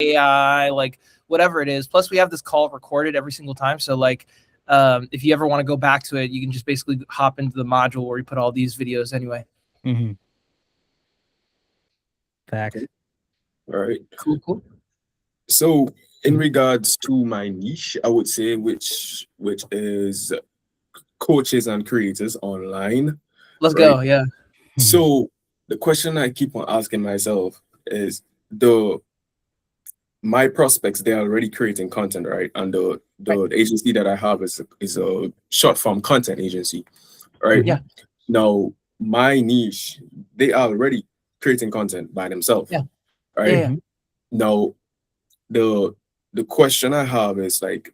AI, like whatever it is. Plus we have this call recorded every single time. So like, if you ever want to go back to it, you can just basically hop into the module where we put all these videos anyway. Mm-hmm. Fact. All right. Cool. So in regards to my niche, I would say which is coaches and creators online. Let's go. Yeah. So the question I keep on asking myself is my prospects, they're already creating content, right? And the agency that I have is a short form content agency, right? Yeah. Now my niche, they are already creating content by themselves. Yeah. Right. Yeah. Now the question I have is like,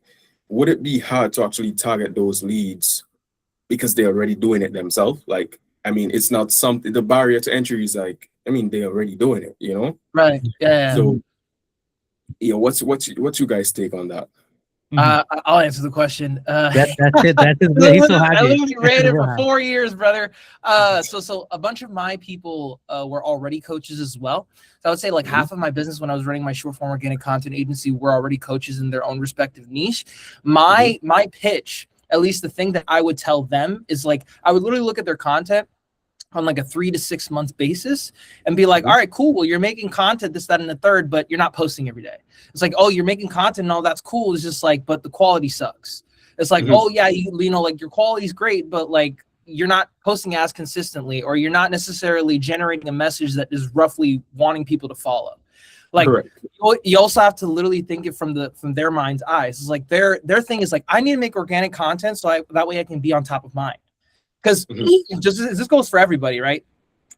would it be hard to actually target those leads because they're already doing it themselves? Like, I mean, it's not something, the barrier to entry is like, I mean, they're already doing it, you know? Right. Yeah. So, yeah, what's you guys take on that? I'll answer the question. That's it. That's it. He's so happy. I literally ran it for 4 years, brother. So a bunch of my people were already coaches as well. So I would say like half of my business when I was running my short form organic content agency were already coaches in their own respective niche. My pitch, at least the thing that I would tell them is like, I would literally look at their content on like a 3 to 6 month basis and be like, all right, cool. Well, you're making content, this, that, and the third, but you're not posting every day. It's like, oh, you're making content and all that's cool. It's just like, but the quality sucks. It's like, oh yeah, you know, like your quality's great, but like you're not posting as consistently, or you're not necessarily generating a message that is roughly wanting people to follow. Like you also have to literally think it from their mind's eyes. It's like their thing is like, I need to make organic content so that way I can be on top of mine. Because this goes for everybody, right?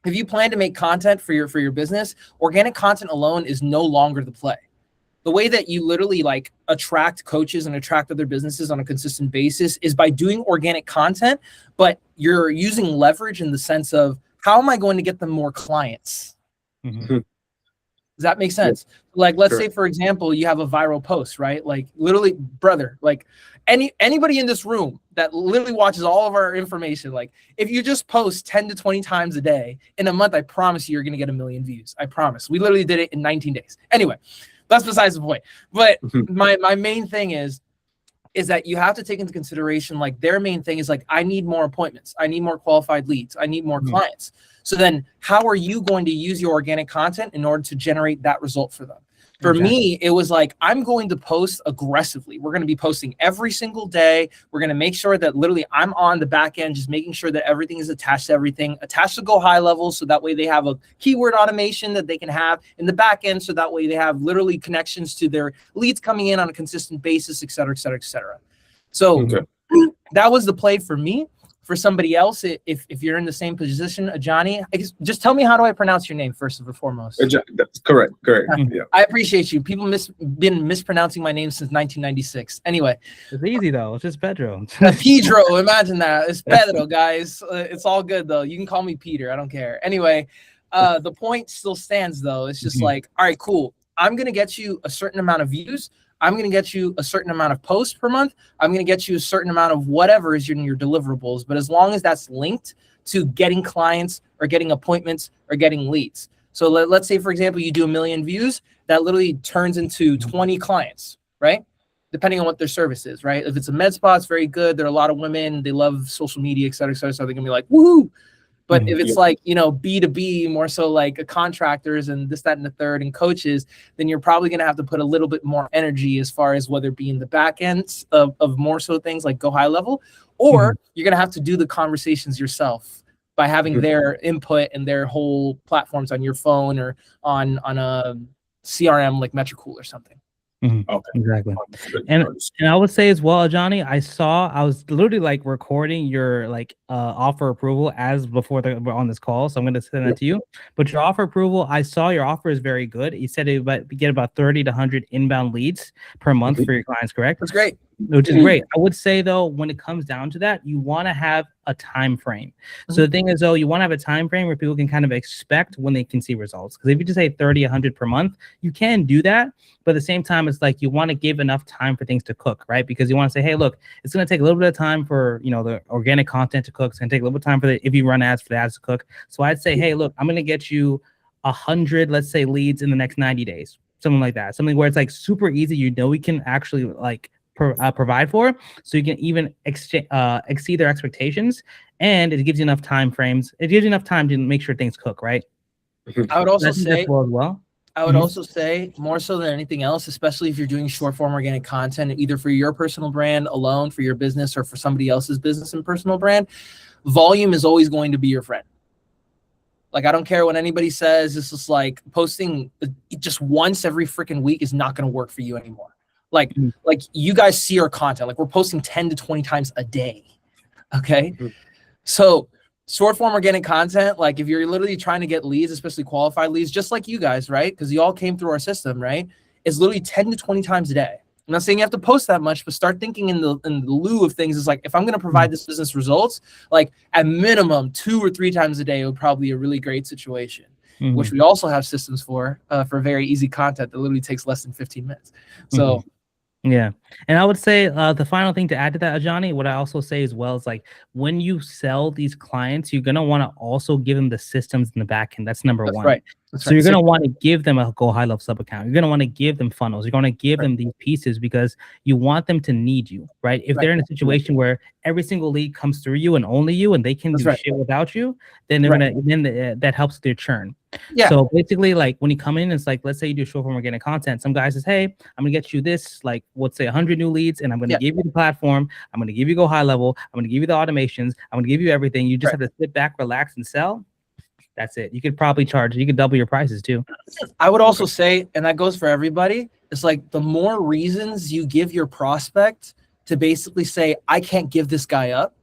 If you plan to make content for your business, organic content alone is no longer the play. The way that you literally like attract coaches and attract other businesses on a consistent basis is by doing organic content, but you're using leverage in the sense of, how am I going to get them more clients? Does that make sense? Like, let's say, for example, you have a viral post, right? Like literally, brother, like anybody in this room that literally watches all of our information, like if you just post 10 to 20 times a day in a month, I promise you're going to get 1 million views. I promise. We literally did it in 19 days. Anyway, that's besides the point. But my main thing is that you have to take into consideration, like their main thing is like, I need more appointments. I need more qualified leads. I need more clients. So then how are you going to use your organic content in order to generate that result for them? For me, it was like, I'm going to post aggressively. We're going to be posting every single day. We're going to make sure that literally I'm on the back end, just making sure that everything is attached to everything, attached to Go High Level. So that way they have a keyword automation that they can have in the back end. So that way they have literally connections to their leads coming in on a consistent basis, et cetera, et cetera, et cetera. So that was the play for me. For somebody else, if you're in the same position, Johnny, just tell me, how do I pronounce your name first and foremost? That's correct. Yeah. I appreciate you. People been mispronouncing my name since 1996. Anyway, it's easy though. It's just Pedro. Pedro, imagine that. It's Pedro, guys. It's all good though. You can call me Peter. I don't care. Anyway, the point still stands though. It's just like, all right, cool. I'm gonna get you a certain amount of views. I'm going to get you a certain amount of posts per month. I'm going to get you a certain amount of whatever is in your deliverables. But as long as that's linked to getting clients or getting appointments or getting leads. So let's say, for example, you do 1 million views, that literally turns into 20 clients, right? Depending on what their service is, right? If it's a med spa, it's very good. There are a lot of women, they love social media, et cetera, et cetera. So they're going to be like, woohoo. But if it's like, you know, B2B, more so like a contractors and this, that, and the third and coaches, then you're probably going to have to put a little bit more energy as far as whether it be in the back ends of more so things like Go High Level, or you're going to have to do the conversations yourself by having their input and their whole platforms on your phone or on a CRM like Metricool or something. Exactly. And I would say as well, Johnny, I was literally like recording your like offer approval as before we're on this call, so I'm going to send that to you. But your offer approval, I saw your offer is very good. You said you get about 30 to 100 inbound leads per month for your clients, correct? That's great. Which is great. I would say though, when it comes down to that, you want to have a time frame. So the thing is though, you want to have a time frame where people can kind of expect when they can see results. Because if you just say 30, 100 per month, you can do that. But at the same time, it's like you want to give enough time for things to cook, right? Because you want to say, hey, look, it's going to take a little bit of time for, you know, the organic content to cook. It's going to take a little bit of time for if you run ads, for the ads to cook. So I'd say, hey, look, I'm going to get you 100, let's say, leads in the next 90 days. something like that. Something where it's like super easy. You know, we can actually like provide for, so you can even exceed their expectations, and it gives you enough time frames. It gives you enough time to make sure things cook, right? I would also I think say, that's well. I would also say more so than anything else, especially if you're doing short form organic content, either for your personal brand alone, for your business, or for somebody else's business and personal brand, volume is always going to be your friend. Like, I don't care what anybody says. It's just like posting just once every freaking week is not going to work for you anymore. Like you guys see our content. Like, we're posting 10 to 20 times a day. Okay. So short form organic content, like if you're literally trying to get leads, especially qualified leads, just like you guys, right? Because you all came through our system, right? It's literally 10 to 20 times a day. I'm not saying you have to post that much, but start thinking in the lieu of things. Is like, if I'm going to provide this business results, like at minimum 2 or 3 times a day would probably be a really great situation, which we also have systems for very easy content that literally takes less than 15 minutes. So yeah. And I would say the final thing to add to that, Ajani, what I also say as well is like, when you sell these clients, you're going to want to also give them the systems in the back end. That's number one. Right. So you're going to want to give them a Go High Level sub account. You're going to want to give them funnels. You're going to give them these pieces because you want them to need you, right? If they're in a situation where every single lead comes through you and only you, and they can do shit without you, then they're that helps their churn. Yeah. So basically, like when you come in, it's like, let's say you do short form organic content. Some guy says, hey, I'm gonna get you this, like, let's say 100 new leads, and I'm gonna give you the platform. I'm gonna give you Go High Level. I'm gonna give you the automations. I'm gonna give you everything. You just have to sit back, relax, and sell. That's it. You could probably charge. You could double your prices too. I would also say, and that goes for everybody, it's like the more reasons you give your prospect to basically say, I can't give this guy up,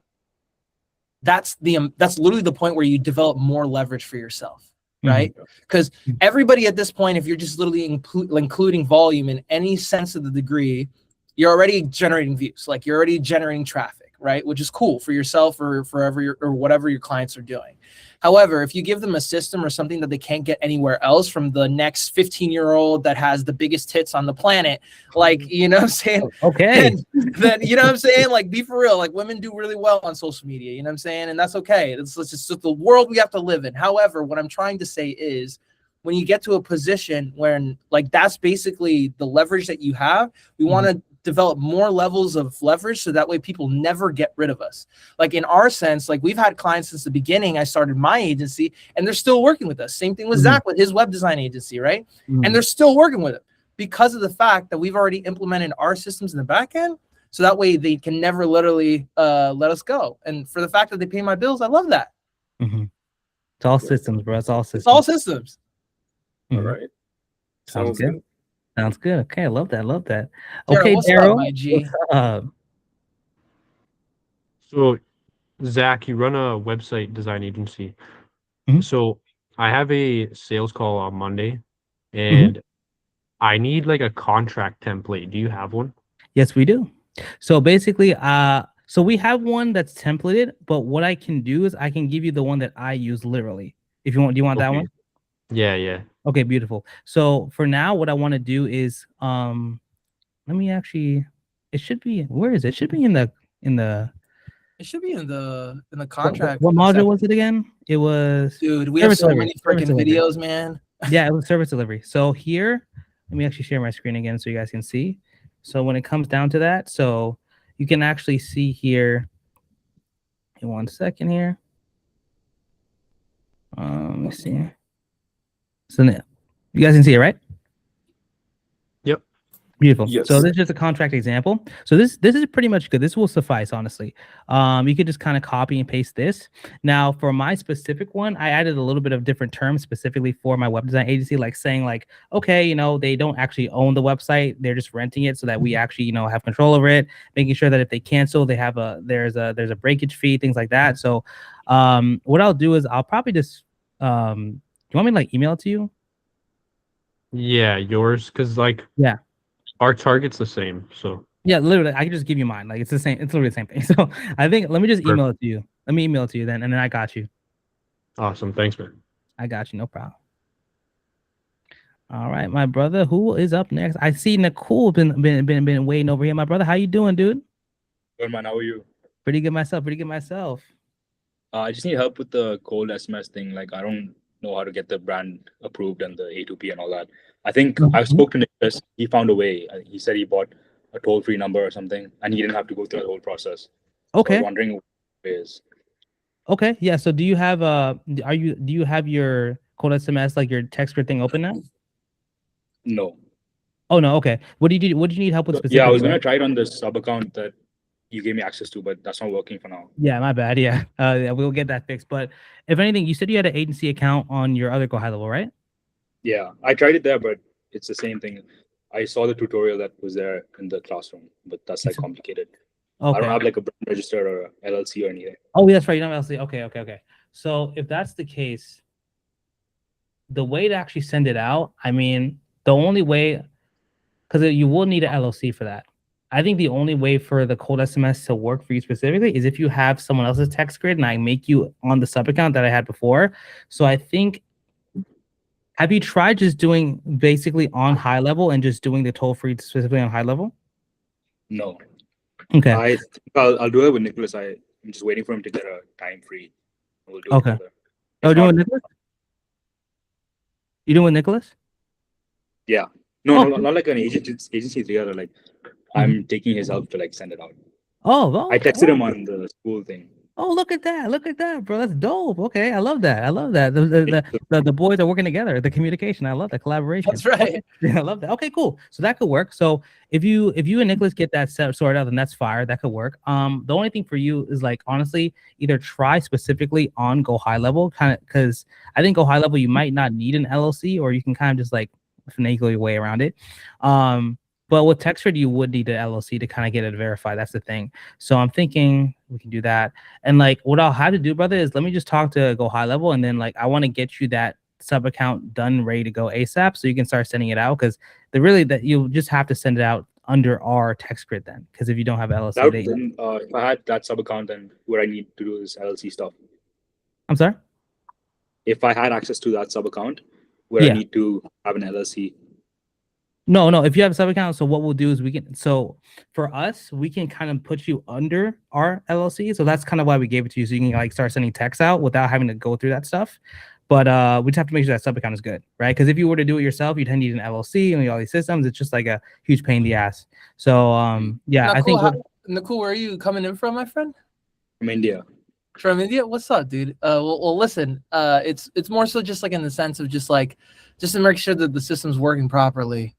that's literally the point where you develop more leverage for yourself. Right? Because everybody at this point, if you're just literally including volume in any sense of the degree, you're already generating views. Like, you're already generating traffic, right? Which is cool for yourself or or whatever your clients are doing. However, if you give them a system or something that they can't get anywhere else from the next 15-year-old that has the biggest tits on the planet, like, you know what I'm saying? Okay. Then you know what I'm saying? Like, be for real. Like, women do really well on social media, you know what I'm saying? And that's okay. It's just the world we have to live in. However, what I'm trying to say is, when you get to a position when, like, that's basically the leverage that you have, we want to develop more levels of leverage so that way people never get rid of us. Like, in our sense, like, we've had clients since the beginning. I started my agency and they're still working with us. Same thing with Zach with his web design agency, right? And they're still working with it because of the fact that we've already implemented our systems in the back end. So that way they can never literally let us go. And for the fact that they pay my bills, I love that. It's all systems, bro. It's all systems. It's all systems. All right. Sounds good. Sounds good. Okay, I love that. Love that. Daryl, Okay, what's Daryl. up, my G? So, Zach, you run a website design agency. So I have a sales call on Monday, and I need like a contract template. Do you have one? Yes, we do. So basically, so we have one that's templated, but what I can do is I can give you the one that I use literally. If you want, do you want that one? Yeah. Okay, beautiful. So for now, what I want to do is, let me actually, it should be, where is it? It should be in the, it should be in the contract. What module was it again? It was, dude, we have so many freaking videos, man. Yeah, it was service delivery. So here, let me actually share my screen again so you guys can see. So when it comes down to that, so you can actually see here, in 1 second here. Let me see. So now, you guys can see it, right? Yep. Beautiful. Yes. So this is just a contract example. So this is pretty much good. This will suffice, honestly. You could just kind of copy and paste this. Now, for my specific one, I added a little bit of different terms specifically for my web design agency, like saying like, okay, you know, they don't actually own the website. They're just renting it so that we actually, you know, have control over it, making sure that if they cancel, they have there's a breakage fee, things like that. So what I'll do is I'll probably just, do you want me to like email it to you? Yeah, yours, because like our target's the same. So yeah, literally, I can just give you mine. Like, it's the same. It's literally the same thing. So I think let me just email it to you. Let me email it to you then, and then I got you. Awesome, thanks, man. I got you, no problem. All right, my brother. Who is up next? I see Nicole been waiting over here. My brother, how you doing, dude? Good, man. How are you? Pretty good myself. Pretty good myself. I just need help with the cold SMS thing. Like, I don't know how to get the brand approved and the A2P and all that. I think Mhm. I've spoken to Nicholas. He found a way. He said he bought a toll-free number or something, and he didn't have to go through the whole process. So I was Okay. wondering what it is. Okay. Yeah. So do you have do you have your code SMS, like your text grid thing open now? No. Oh no. Okay. What do you need help with So, yeah, I was specifically? gonna try it on the sub account that you gave me access to, but that's not working for now. Yeah, my bad. Yeah. Yeah, we'll get that fixed. But if anything, you said you had an agency account on your other Go High Level, right? Yeah, I tried it there, but it's the same thing. I saw the tutorial that was there in the classroom, but that's like complicated. I don't Okay. have like a brand registered or a LLC or anything. Oh, yeah, that's right. You don't have LLC. Okay. So if that's the case, the way to actually send it out, I mean, the only way, because you will need an LLC for that. I think the only way for the cold SMS to work for you specifically is if you have someone else's text grid and I make you on the sub account that I had before. So I think, have you tried just doing basically on high level and just doing the toll free specifically on high level? No. Okay. I think I'll do it with Nicholas. I'm just waiting for him to get a time free. We'll do it Okay. together. Oh, If doing not- with Nicholas? You doing with Nicholas? Yeah. No, Oh. not like an agency together. Like I'm taking his help to like send it out. Oh, I okay. texted him on the school thing. Oh, look at that, bro. That's dope. Okay, I love that. The boys are working together. The communication, I love that collaboration. That's right. Yeah, I love that. Okay, cool. So that could work. So if you and Nicholas get that sorted out, then that's fire. That could work. The only thing for you is like honestly, either try specifically on Go High Level, kind of because I think Go High Level you might not need an LLC, or you can kind of just like finagle your way around it. But with Textford, you would need an LLC to kind of get it verified. That's the thing. So I'm thinking we can do that. And like what I'll have to do, brother, is let me just talk to Go High Level, and then like I want to get you that sub account done, ready to go ASAP, so you can start sending it out. Because that you'll just have to send it out under our text grid then. Because if you don't have LLC, If I had that sub account, then would I need to do this LLC stuff? I'm sorry. If I had access to that sub account, would I need to have an LLC? No. If you have a sub account, so what we'll do is for us, we can kind of put you under our LLC. So that's kind of why we gave it to you. So you can like start sending texts out without having to go through that stuff. But we just have to make sure that sub account is good, right? Because if you were to do it yourself, you'd need an LLC and all these systems. It's just like a huge pain in the ass. So yeah, I think. Nicole, where are you coming in from, my friend? From India. From India? What's up, dude? Well, listen. It's more so just like in the sense of just to make sure that the system's working properly.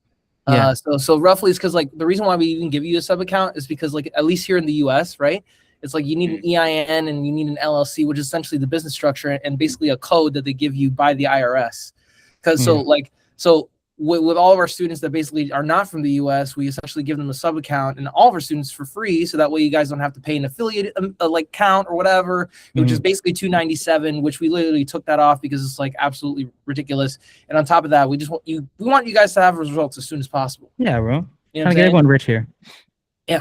Yeah. So roughly it's because like the reason why we even give you a sub account is because like at least here in the US, right? It's like you need an EIN and you need an LLC, which is essentially the business structure and basically a code that they give you by the IRS. Because so with all of our students that basically are not from the US, we essentially give them a sub account and all of our students for free. So that way you guys don't have to pay an affiliate like count or whatever, which is basically $297, which we literally took that off because it's like absolutely ridiculous. And on top of that, we want you guys to have results as soon as possible. Yeah, bro. You know trying to get everyone rich here. Yeah.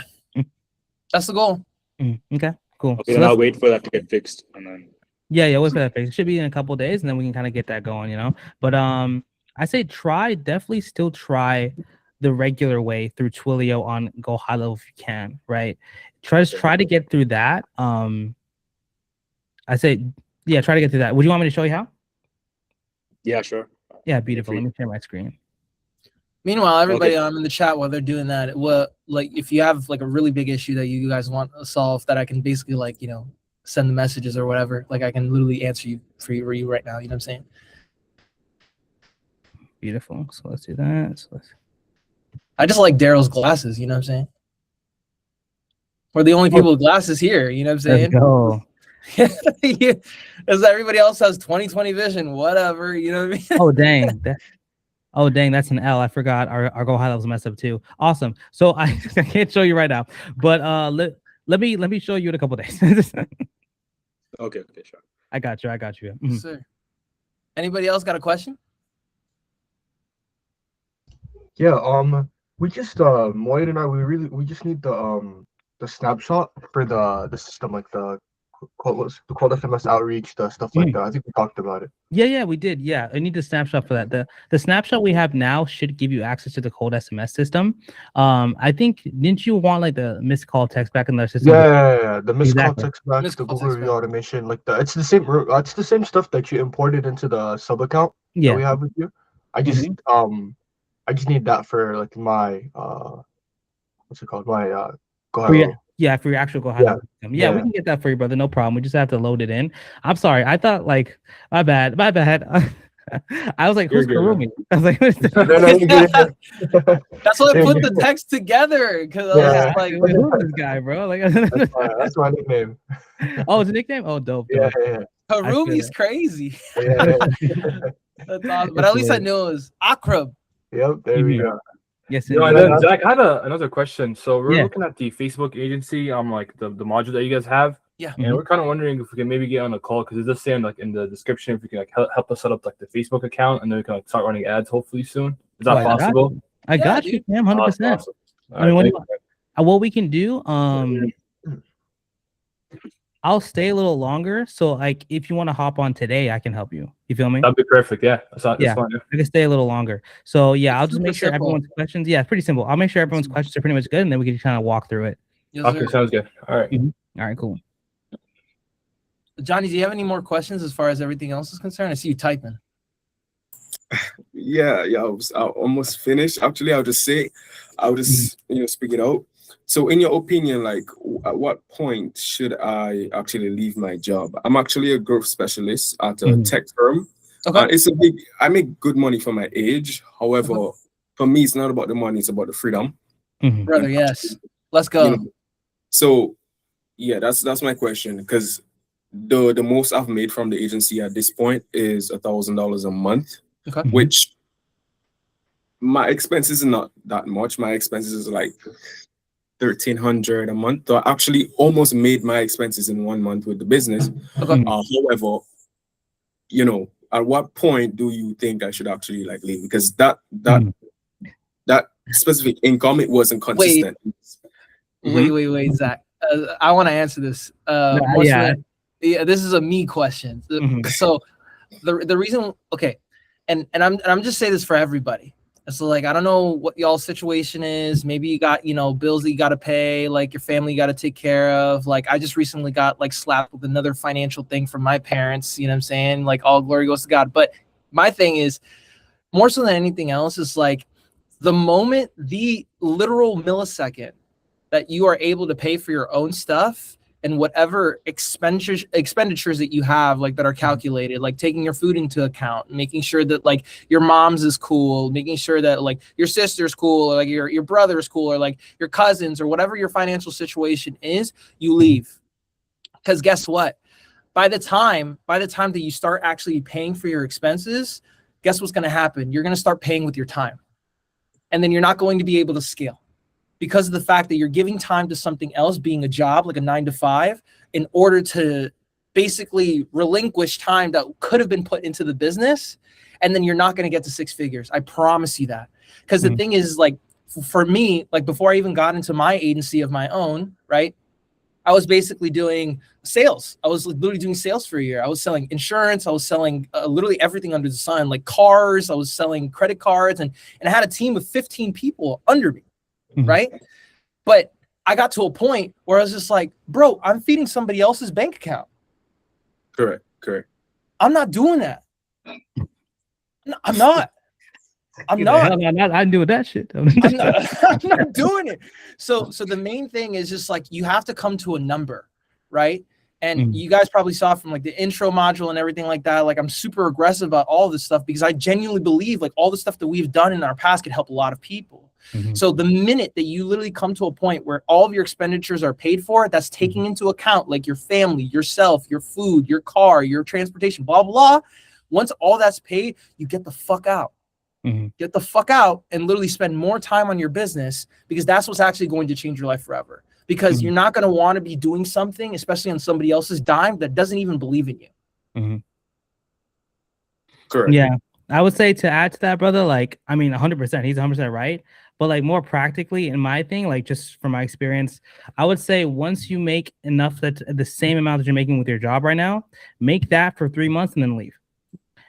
That's the goal. Okay, cool. Okay, so then I'll wait for that to get fixed and then. Yeah, wait for that fix. It should be in a couple of days, and then we can kind of get that going, you know. But I say definitely still try the regular way through Twilio on Go High Level if you can, right? Try to get through that. I say, yeah, try to get through that. Would you want me to show you how? Yeah, sure. Yeah, beautiful. Let me share my screen. Meanwhile, everybody in the chat while they're doing that, like if you have like a really big issue that you guys want to solve, that I can basically like send the messages or whatever. Like I can literally answer you for you right now. You know what I'm saying? Beautiful. So let's do that. I just like Daryl's glasses. You know what I'm saying? We're the only people with glasses here. You know what I'm saying? Let's go. As everybody else has 20/20 vision, whatever. You know what I mean? Oh dang, that's an L. I forgot our Go High Level's messed up too. Awesome. So I can't show you right now, but let me show you in a couple of days. Okay, sure. I got you. Yes, sir. Anybody else got a question? Yeah, we just Moyed and I we just need the snapshot for the system, like the the cold FMS outreach, the stuff like that. I think we talked about it. Yeah, we did. Yeah, I need the snapshot for that. The snapshot we have now should give you access to the cold SMS system. I think, didn't you want like the missed call text back in the system? Yeah. The missed call Exactly. text back, Missed the call Google text review back. automation, like that. It's the same stuff that you imported into the sub account that Yeah. we have with you. I just need that for like my what's it called? My Go For Hello. for your actual Go Yeah. Hello system. Yeah, we can get that for you, brother. No problem. We just have to load it in. I'm sorry. I thought like my bad. I was like, You're who's good, Karumi? I was like, No, you get it. That's why I Yeah, put yeah. the text together because I Yeah. was like, who's this guy, bro? Like, That's my nickname. oh, it's a nickname. Oh, dope. Yeah. Harumi's crazy. Yeah. That's awesome. But at least I knew it was Akrab. Yep. There we go. Yes, And indeed. then Zach, I had another question. So we're Yeah. looking at the Facebook agency, like the module that you guys have. Yeah. And we're kind of wondering if we can maybe get on a call, because it does say like in the description if we can like help us set up like the Facebook account, and then we can like start running ads hopefully soon. Is that Oh, I got possible? I got dude. you, Cam, 100%. Awesome. I mean, All right, what we can do, I'll stay a little longer. So, like, if you want to hop on today, I can help you. You feel me? that'd be perfect. Yeah, that's fine. Yeah. I can stay a little longer. So, yeah, I'll just super make sure simple. everyone's questions. Yeah, pretty simple. I'll make sure everyone's questions are pretty much good, and then we can kind of walk through it. Yes, Okay, sir. sounds good. All right. All right, cool. Johnny, do you have any more questions as far as everything else is concerned? I see you typing. Yeah, I almost finished. Actually, I'll just speak it out. So in your opinion, like at what point should I actually leave my job? I'm actually a growth specialist at a tech firm. Okay. I make good money for my age. However, for me, it's not about the money, it's about the freedom. Brother, yes. Let's go. You know, so yeah, that's my question, because the most I've made from the agency at this point is $1,000 a month, which my expenses are not that much. My expenses is like $1,300 a month. So I actually almost made my expenses in 1 month with the business. However, at what point do you think I should actually like leave? Because that specific income, it wasn't consistent. Wait, Zach. I want to answer this. This is a me question. So the reason, okay, and I'm just saying this for everybody. So like, I don't know what y'all's situation is. Maybe you got, bills that you got to pay, like your family you got to take care of. Like I just recently got like slapped with another financial thing from my parents, you know what I'm saying? Like all glory goes to God. But my thing is more so than anything else is like the moment, the literal millisecond that you are able to pay for your own stuff and whatever expenditures that you have, like that are calculated, like taking your food into account, making sure that like your mom's is cool, making sure that like your sister's cool, or like your brother's cool, or like your cousins, or whatever your financial situation is, you leave. Because guess what? By the time that you start actually paying for your expenses, guess what's going to happen? You're going to start paying with your time. And then you're not going to be able to scale, because of the fact that you're giving time to something else, being a job, like a 9-to-5, in order to basically relinquish time that could have been put into the business. And then you're not going to get to 6 figures. I promise you that. Because the thing is, like, for me, like before I even got into my agency of my own, right, I was basically doing sales. I was literally doing sales for a year. I was selling insurance. I was selling literally everything under the sun, like cars. I was selling credit cards, and I had a team of 15 people under me. Right. But I got to a point where I was just like, bro, I'm feeding somebody else's bank account. Correct. I'm not doing that. No, I'm not. I'm doing that shit. I'm not doing it. So the main thing is just like, you have to come to a number, right? And you guys probably saw from like the intro module and everything like that. Like I'm super aggressive about all this stuff because I genuinely believe like all the stuff that we've done in our past could help a lot of people. So the minute that you literally come to a point where all of your expenditures are paid for, that's taking into account like your family, yourself, your food, your car, your transportation, blah, blah. Once all that's paid, you get the fuck out. Get the fuck out and literally spend more time on your business, because that's what's actually going to change your life forever. Because you're not going to want to be doing something, especially on somebody else's dime, that doesn't even believe in you. Correct. Yeah. I would say to add to that, brother, like, I mean, 100%, he's 100% right. But like more practically in my thing, like just from my experience, I would say once you make enough that the same amount that you're making with your job right now, make that for 3 months and then leave.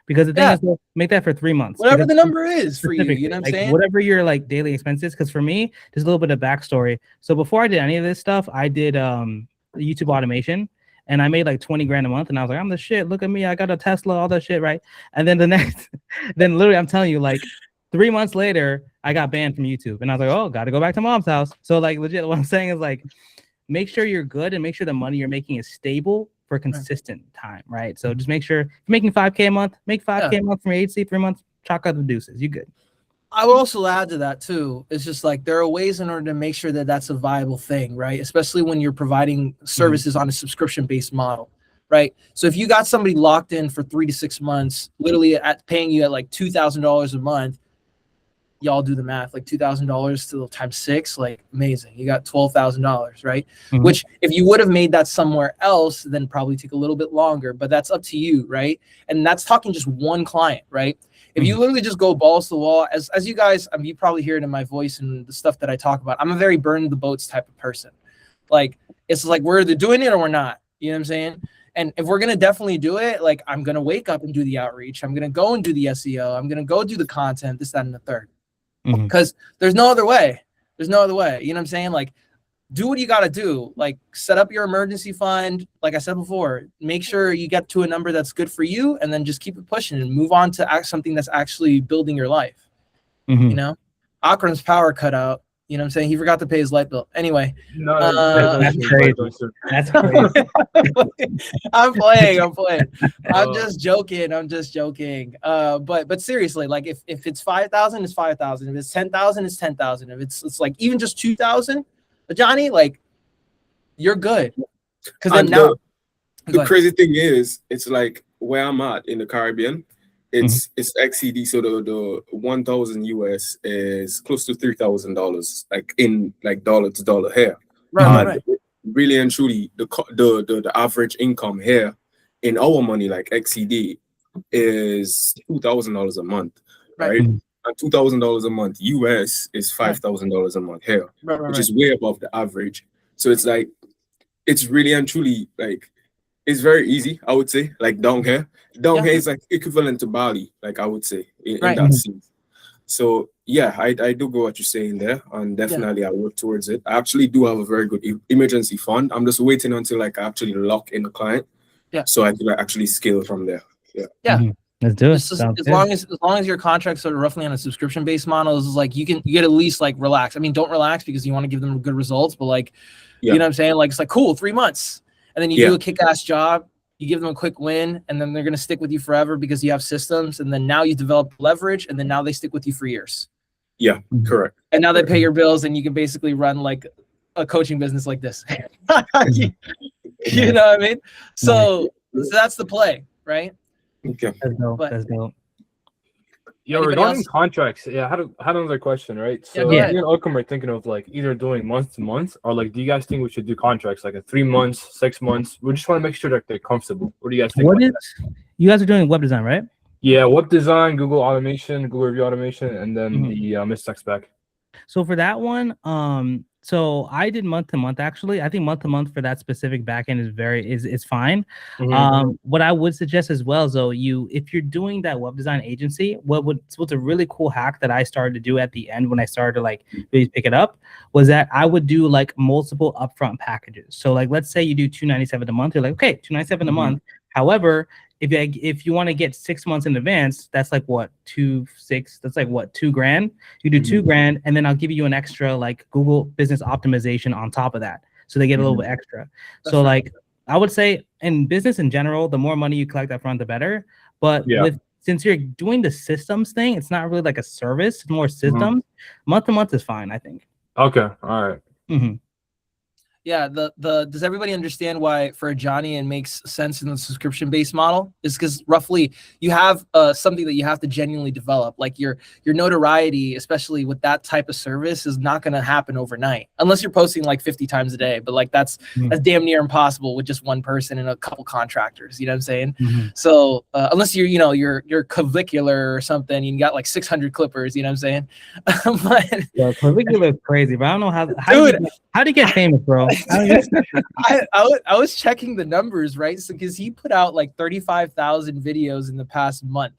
Because the thing is, well, make that for 3 months. Whatever because the number is for you, specifically, you know what I'm like saying? whatever your like daily expenses. Because for me, just a little bit of backstory. So before I did any of this stuff, I did YouTube automation, and I made like 20 grand a month, and I was like, I'm the shit. Look at me, I got a Tesla, all that shit, right? And then the next, then literally, I'm telling you, like 3 months later, I got banned from YouTube, and I was like, oh, got to go back to mom's house. So like legit, what I'm saying is like, make sure you're good and make sure the money you're making is stable for consistent time, right? So just make sure if you're making 5K a month, make 5K a month from your agency, 3 months, chalk out the deuces. You good. I would also add to that too. It's just like there are ways in order to make sure that that's a viable thing, right? Especially when you're providing services on a subscription-based model, right? So if you got somebody locked in for 3 to 6 months, literally at paying you at like $2,000 a month, y'all do the math, like $2,000 to times 6, like amazing. You got $12,000, right? Which if you would have made that somewhere else, then probably take a little bit longer, but that's up to you, right? And that's talking just one client, right? If you literally just go balls to the wall, as you guys, I mean, you probably hear it in my voice and the stuff that I talk about. I'm a very burn the boats type of person. Like, it's like we're either doing it or we're not. You know what I'm saying? And if we're going to definitely do it, like I'm going to wake up and do the outreach. I'm going to go and do the SEO. I'm going to go do the content, this, that, and the third. Because there's no other way. There's no other way. You know what I'm saying? Like, do what you got to do. Like, set up your emergency fund. Like I said before, make sure you get to a number that's good for you, and then just keep it pushing and move on to something that's actually building your life. You know, Akram's power cut out. You know what I'm saying? He forgot to pay his light bill. Anyway. That's crazy. That's crazy. I'm playing. I'm just joking. But seriously, like if it's 5,000, it's 5,000. If it's 10,000, it's 10,000. If it's like even just 2,000, Johnny, like you're good. Because then now the crazy thing is, it's like where I'm at in the Caribbean. It's XCD, so the 1,000 US is close to $3,000, like in like dollar to dollar here. Right. Really and truly, the average income here in our money, like XCD, is $2,000 a month, right? And $2,000 a month US is $5,000 a month here, which is way above the average. So it's like, it's really and truly like, it's very easy, I would say. Like down here is like equivalent to Bali, like I would say in that sense. So yeah, I do go what you're saying there, and definitely I work towards it. I actually do have a very good emergency fund. I'm just waiting until like I actually lock in the client, so I can like, actually scale from there. Let's do it. As long as your contracts are roughly on a subscription based model, is like you get at least like relax. I mean, don't relax because you want to give them good results, but like you know what I'm saying? Like it's like cool, 3 months. And then you do a kick-ass job, you give them a quick win, and then they're going to stick with you forever because you have systems. And then now you develop leverage, and then now they stick with you for years. Yeah, correct. And now they pay your bills, and you can basically run like a coaching business like this. You know what I mean? So that's the play, right? Okay. That's dope. Yo, regarding contracts, I had another question, right? So me and Oakham are thinking of like either doing month to month, or like, do you guys think we should do contracts like a 3 months, 6 months? We just want to make sure that they're comfortable. What do you guys think? You guys are doing web design, right? Yeah, web design, Google automation, Google review automation, and then the Mistech spec. So for that one, so I did month to month. Actually, I think month to month for that specific backend is fine. What I would suggest as well, though, if you're doing that web design agency, what's a really cool hack that I started to do at the end when I started to like really pick it up was that I would do like multiple upfront packages. So like, let's say you do $297 a month. You're like, okay, $297 a month. However, if you want to get 6 months in advance, that's like what, 2 grand. You do 2 grand, and then I'll give you an extra like Google business optimization on top of that, so they get a little bit extra. So like I would say in business in general, the more money you collect up front, the better. But since you're doing the systems thing, it's not really like a service, it's more systems. Month to month is fine, I think. Okay, all right. Yeah, does everybody understand why for Johnny it makes sense in the subscription-based model? Is because roughly you have something that you have to genuinely develop. Like your notoriety, especially with that type of service, is not going to happen overnight unless you're posting like 50 times a day. But like that's damn near impossible with just one person and a couple contractors. You know what I'm saying? So unless you're clavicular or something, you got like 600 clippers. You know what I'm saying? But, yeah, clavicular is crazy, but I don't know how do you get famous, bro? I was checking the numbers, right? So because he put out like 35,000 videos in the past month,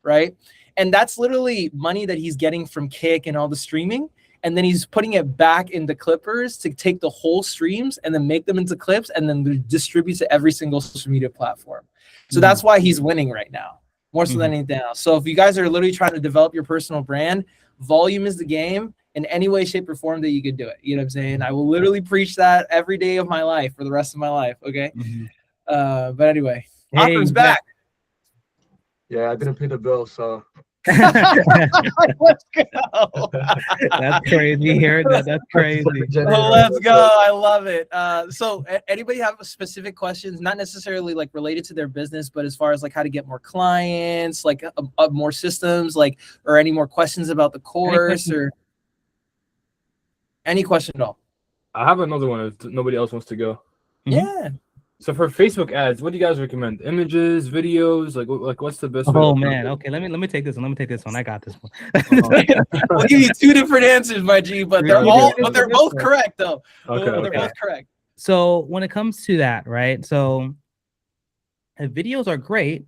right? And that's literally money that he's getting from Kick and all the streaming. And then he's putting it back into Clippers to take the whole streams and then make them into clips and then distribute to every single social media platform. So that's why he's winning right now, more so than anything else. So if you guys are literally trying to develop your personal brand, volume is the game. In any way, shape, or form that you could do it. You know what I'm saying? I will literally preach that every day of my life for the rest of my life. Okay. But anyway, Akram's back. Yeah, I didn't pay the bill, so. Let's go. That's crazy. Hear that? That's crazy. Oh, let's go. I love it. So anybody have specific questions, not necessarily like related to their business, but as far as like how to get more clients, like more systems, like, or any more questions about the course or any question at all? I have another one if nobody else wants to go. Yeah. So for Facebook ads, what do you guys recommend? Images, videos, like what's the best? Oh man, okay. Let me take this one. I got this one. I'll give you two different answers, my G, but they're both correct though. They're both correct. So when it comes to that, right? So videos are great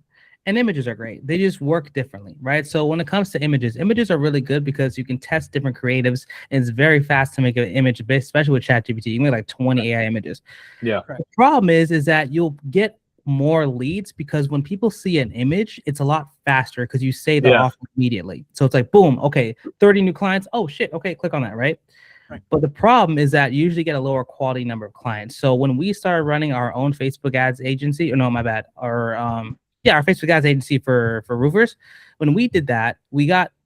and images are great. They just work differently, right? So when it comes to images are really good because you can test different creatives and it's very fast to make an image, especially with ChatGPT. You can make like 20 AI images. Yeah. The problem is that you'll get more leads because when people see an image, it's a lot faster because you say the offer immediately. So it's like, boom, okay, 30 new clients. Oh shit, okay, click on that, right? But the problem is that you usually get a lower quality number of clients. So when we started running our own Facebook ads agency, or no, my bad, our Facebook ads agency for roofers. When we did that,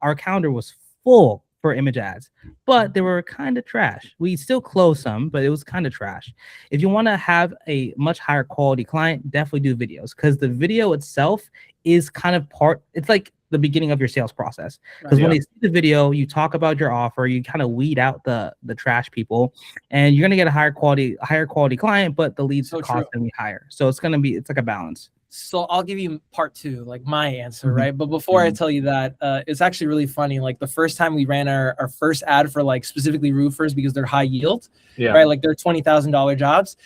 our calendar was full for image ads, but they were kind of trash. We still closed some, but it was kind of trash. If you want to have a much higher quality client, definitely do videos because the video itself is kind of it's like the beginning of your sales process. Because when they see the video, you talk about your offer, you kind of weed out the trash people, and you're gonna get a higher quality client, but the leads cost gonna be higher. So it's like a balance. So I'll give you part two, like my answer, right? But before I tell you that, it's actually really funny. Like the first time we ran our first ad for like specifically roofers because they're high yield, right? Like they're $20,000 jobs.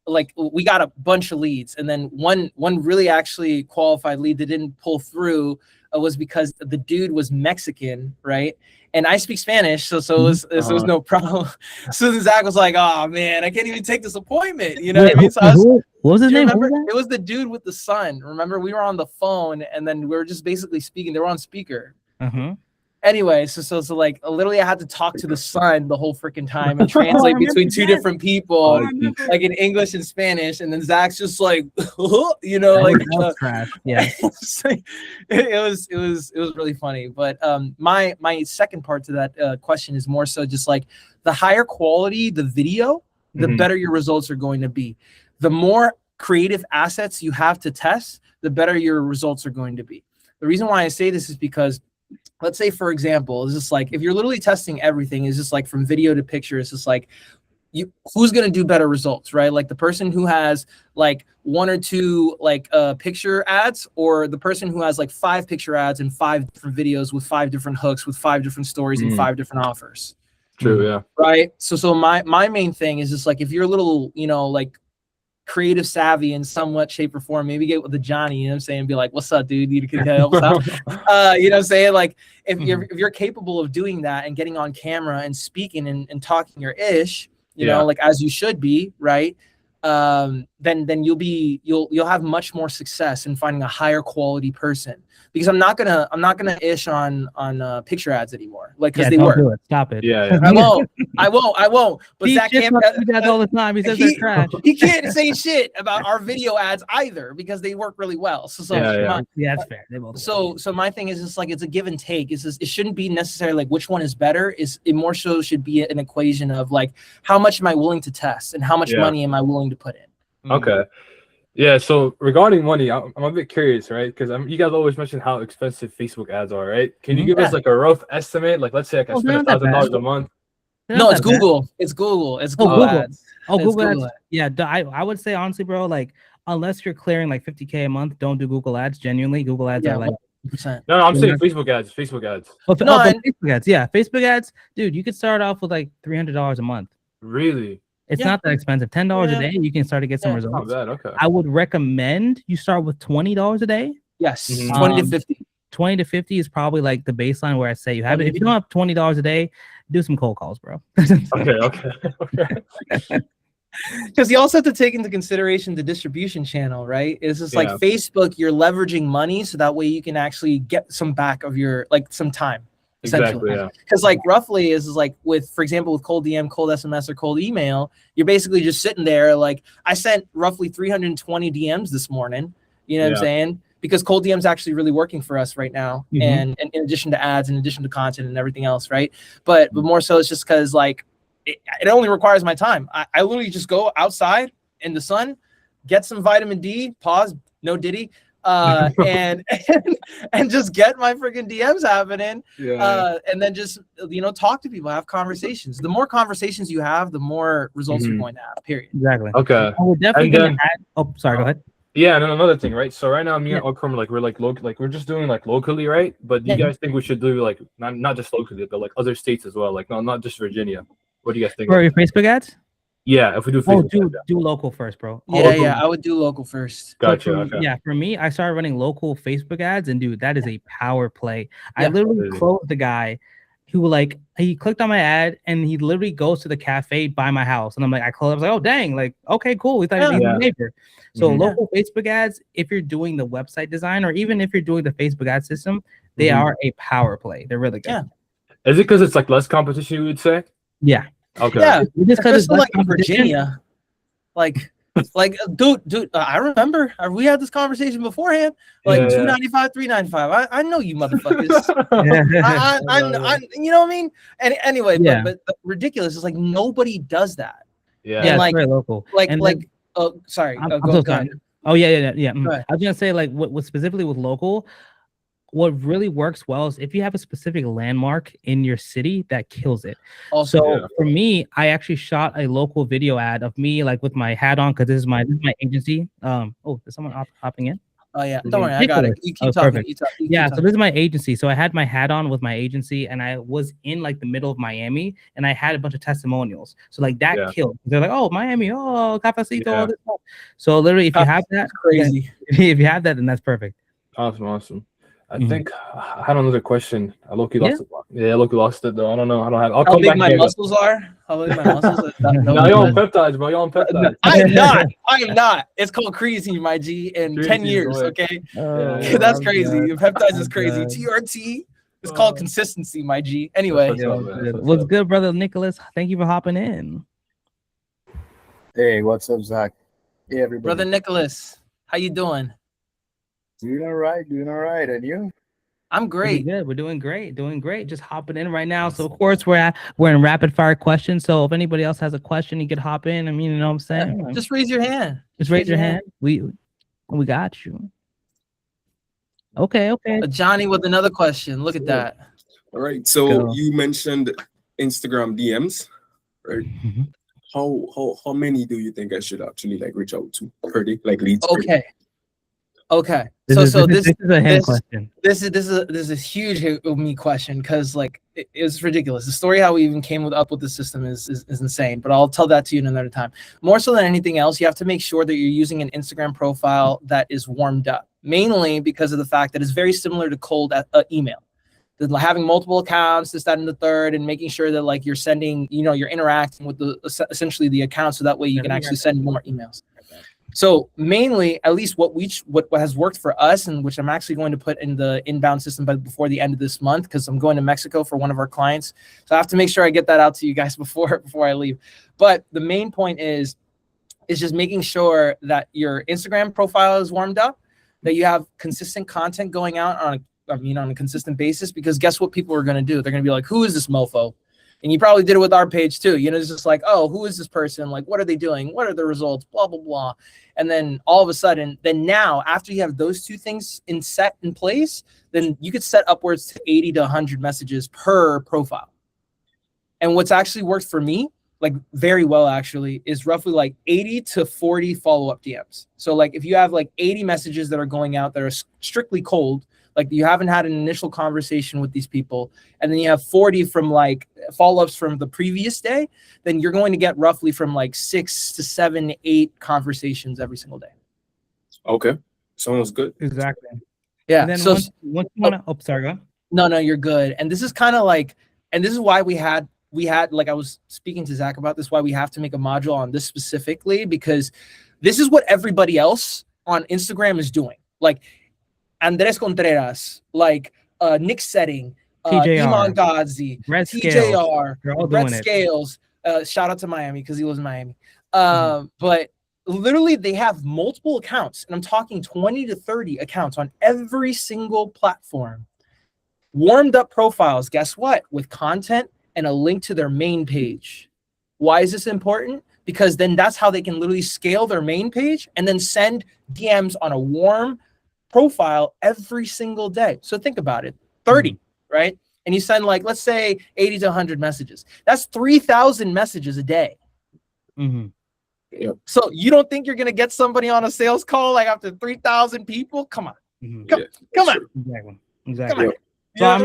Like we got a bunch of leads, and then one really actually qualified lead that didn't pull through was because the dude was Mexican, right? And I speak Spanish, so it was no problem. So then Zach was like, "Oh man, I can't even take this appointment." You know what I mean? So what was his name? It was the dude with the son. Remember, we were on the phone, and then we were just basically speaking. They were on speaker. Anyway, so like literally I had to talk to the son the whole freaking time and translate between two different people, like in English and Spanish, and then Zach's just like, you know, like yeah. it was really funny. But my second part to that question is more so just like the higher quality the video, the better your results are going to be. The more creative assets you have to test, the better your results are going to be. The reason why I say this is because let's say, for example, it's just like if you're literally testing everything, it's just like from video to picture, it's just like who's going to do better results, right? Like the person who has like one or two like picture ads, or the person who has like 5 picture ads and 5 different videos with 5 different hooks with 5 different stories and 5 different offers. True, yeah. Right. So my main thing is just like if you're a little, you know, like creative savvy in somewhat shape or form, maybe get with the Johnny, you know what I'm saying, be like, what's up, dude, you can help us out. You know what I'm saying? Like if you're capable of doing that and getting on camera and speaking and talking your ish, you know, like as you should be, right? then you'll have much more success in finding a higher quality person. Because I'm not gonna ish on picture ads anymore, like, because they work. Do it. Stop it. Yeah. I won't. But He Zach shits can't. on picture ads all the time. He says they're trash. He can't say shit about our video ads either, because they work really well. So Yeah, that's fair. They both so my thing is just like, it's a give and take. It's just, it shouldn't be necessarily like which one is better. It more so should be an equation of like, how much am I willing to test and how much money am I willing to put in. Okay. Yeah, so regarding money, I'm a bit curious, right? Because you guys always mention how expensive Facebook ads are, right? Can you give us like a rough estimate? Like, let's say I can spend $1,000 a month. No, it's Google. It's Google. It's Google ads. Oh, Google ads. Yeah, I would say honestly, bro, like, unless you're clearing like $50K a month, don't do Google ads. Genuinely, Google ads are like 100%. No, I'm saying Facebook ads. Facebook ads. Facebook ads. Yeah, Facebook ads, dude. You could start off with like $300 a month. Really? It's not that expensive. $10 a day, you can start to get some results. Not bad. Okay. I would recommend you start with $20 a day. Yes, 20 to 50. 20 to 50 is probably like the baseline where I say you have it. If you don't have $20 a day, do some cold calls, bro. Okay. Because you also have to take into consideration the distribution channel, right? It's just like Facebook, you're leveraging money so that way you can actually get some back of your, like, some time. Exactly. Yeah. Because like roughly is like with, for example, with cold DM, cold SMS, or cold email, you're basically just sitting there. Like, I sent roughly 320 DMs this morning. You know what I'm saying? Because cold DM is actually really working for us right now, and in addition to ads, in addition to content and everything else, right? But more so, it's just because like it only requires my time. I literally just go outside in the sun, get some vitamin D. Pause. No Diddy. And just get my freaking DMs happening, and then just talk to people, have conversations. The more conversations you have, the more results you're going to have. Period. Exactly. Okay. I would definitely go ahead. Yeah, and another thing, right? So right now, me and Okram, like, we're like we're just doing like locally, right? But do you guys think we should do like not just locally, but like other states as well, like not just Virginia? What do you guys think? For your Facebook ads? Yeah, if we do Facebook do local first, bro. Yeah, I would do local first. Gotcha. Yeah, for me, I started running local Facebook ads, and dude, that is a power play. I literally closed the guy who, like, he clicked on my ad and he literally goes to the cafe by my house, and I'm like, I closed. I was like, oh dang, like, okay, cool. We thought he was a neighbor. So local Facebook ads, if you're doing the website design or even if you're doing the Facebook ad system, they are a power play. They're really good. Yeah. Is it because it's like less competition, you would say? Yeah. Okay. Yeah. Just because it's like in Virginia, like dude, I remember we had this conversation beforehand. Like $2.95, $3.95. I know you motherfuckers. I you know what I mean? And anyway, but ridiculous. It's like nobody does that. Yeah, and it's like very local. Oh, sorry. I'm so sorry. Oh yeah. I was gonna say, like, what specifically with local, what really works well is if you have a specific landmark in your city that kills it. Also, for me, I actually shot a local video ad of me, like, with my hat on, because this is my agency. Oh, is someone hopping in? Oh yeah, don't worry, I got it. You keep talking. So this is my agency. So I had my hat on with my agency, and I was in like the middle of Miami, and I had a bunch of testimonials. So like that killed. They're like, oh, Miami, oh, Cafecito, all this stuff. So literally, if you have that, crazy. If you have that, then that's perfect. Awesome. I think I had another question. I low-key lost it. Yeah, I low-key lost it though. I don't know. I don't have. I'll come back. How big my muscles are? How big my muscles are? No, you're on peptides, bro. You're on peptides. I am not. It's called creatine, my G, in 10 years. Okay, that's crazy. Peptides is crazy. TRT. It's called consistency, my G. Anyway, what's good, brother Nicholas? Thank you for hopping in. Hey, what's up, Zach? Hey, everybody. Brother Nicholas, how you doing? Doing all right. And you? I'm great. Good. We're doing great. Just hopping in right now. So of course we're in rapid fire questions. So if anybody else has a question, you could hop in. I mean, you know what I'm saying? Just raise your hand. Just raise your hand. We got you. Okay. Johnny with another question. Look at that. All right. So you mentioned Instagram DMs, right? How many do you think I should actually like reach out to per day, like leads? Okay. This is a hand question. This is a huge hit with me question, because like it was ridiculous. The story how we even came up with the system is insane. But I'll tell that to you another time. More so than anything else, you have to make sure that you're using an Instagram profile that is warmed up. Mainly because of the fact that it's very similar to cold email. Having multiple accounts, this, that, and the third, and making sure that like you're sending, you're interacting with essentially the account, so that way you can actually send more emails. So mainly, at least what has worked for us, and which I'm actually going to put in the inbound system before the end of this month, because I'm going to Mexico for one of our clients. So I have to make sure I get that out to you guys before I leave. But the main point is just making sure that your Instagram profile is warmed up, that you have consistent content going out on a consistent basis, because guess what people are going to do? They're going to be like, who is this mofo? And you probably did it with our page too. It's just like, oh, who is this person? Like, what are they doing? What are the results? Blah, blah, blah. And then all of a sudden, now after you have those two things set in place, then you could set upwards to 80 to 100 messages per profile. And what's actually worked for me, like very well actually, is roughly like 80 to 40 follow-up DMs. So like if you have like 80 messages that are going out that are strictly cold, like you haven't had an initial conversation with these people, and then you have 40 from like follow-ups from the previous day, then you're going to get roughly from like 6 to 7, 8 conversations every single day. Okay. Sounds good. Exactly. Yeah. And then So once you want to, sorry, go. No, you're good. And this is kind of like, and this is why we had, like I was speaking to Zach about this, why we have to make a module on this specifically, because this is what everybody else on Instagram is doing. Like Andres Contreras, like Nick Setting, Iman Gadzhi, TJR, Brett Scales. Shout out to Miami because he lives in Miami. But literally they have multiple accounts, and I'm talking 20 to 30 accounts on every single platform. Warmed up profiles, guess what? With content and a link to their main page. Why is this important? Because then that's how they can literally scale their main page and then send DMs on a warm profile every single day. So think about it, 30, right? And you send like, let's say 80 to 100 messages. That's 3,000 messages a day. Yep. So you don't think you're going to get somebody on a sales call like after 3,000 people? Come on. Come on. Exactly. Come on. So I'm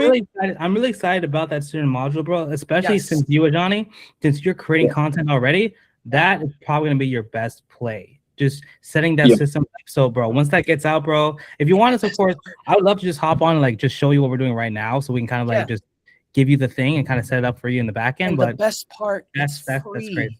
really excited about that student module, bro, especially since you, Ajani, since you're creating content already, that is probably going to be your best play. Just setting that system. So, bro, once that gets out, bro, if you want to support, I would love to just hop on and like just show you what we're doing right now, so we can kind of like just give you the thing and kind of set it up for you in the back end. And but the best part, that's great.